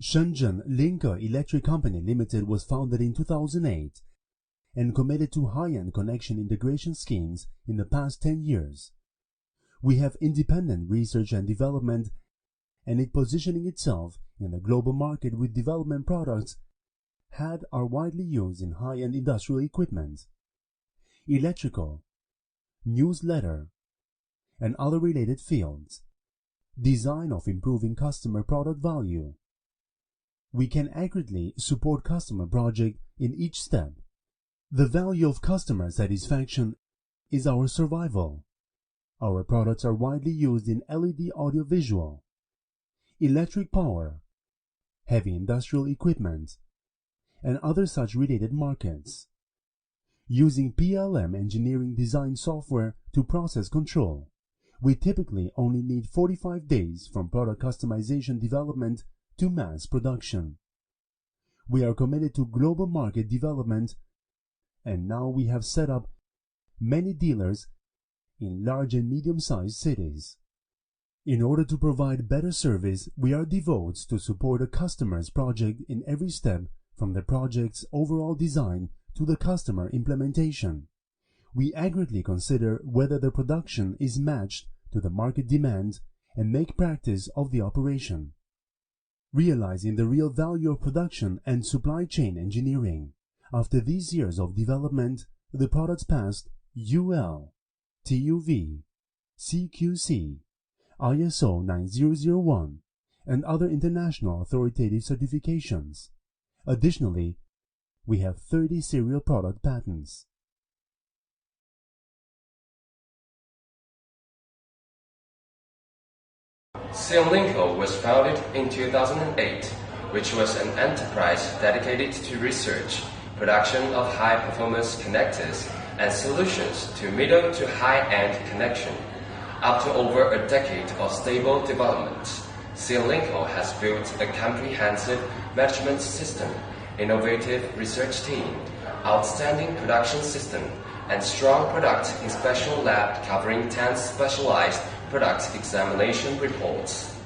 Cnlinko Electric Company Limited was founded in 2008 and committed to high-end connection integration schemes in the past 10 years. We have independent research and development, and it positioning itself in the global market with development products that are widely used in high-end industrial equipment, electrical, newsletter, and other related fields. Design of improving customer product value. We can accurately support customer project in each step. The value of customer satisfaction is our survival. Our products are widely used in LED audiovisual, electric power, heavy industrial equipment, and other such related markets. Using PLM engineering design software to process control, we typically only need 45 days from product customization development to mass production. We are committed to global market development, and now we have set up many dealers in large and medium-sized cities. In order to provide better service, we are devoted to support a customer's project in every step from the project's overall design to the customer implementation. We accurately consider whether the production is matched to the market demand and make practice of the operation. Realizing the real value of production and supply chain engineering. After these years of development, the products passed UL, TUV, CQC, ISO 9001, and other international authoritative certifications. Additionally, we have 30 serial product patents. Cnlinko was founded in 2008, which was an enterprise dedicated to research, production of high-performance connectors, and solutions to middle to high-end connection. After over a decade of stable development, Cnlinko has built a comprehensive management system, innovative research team, outstanding production system, and strong product inspection lab covering 10 specialized product examination reports.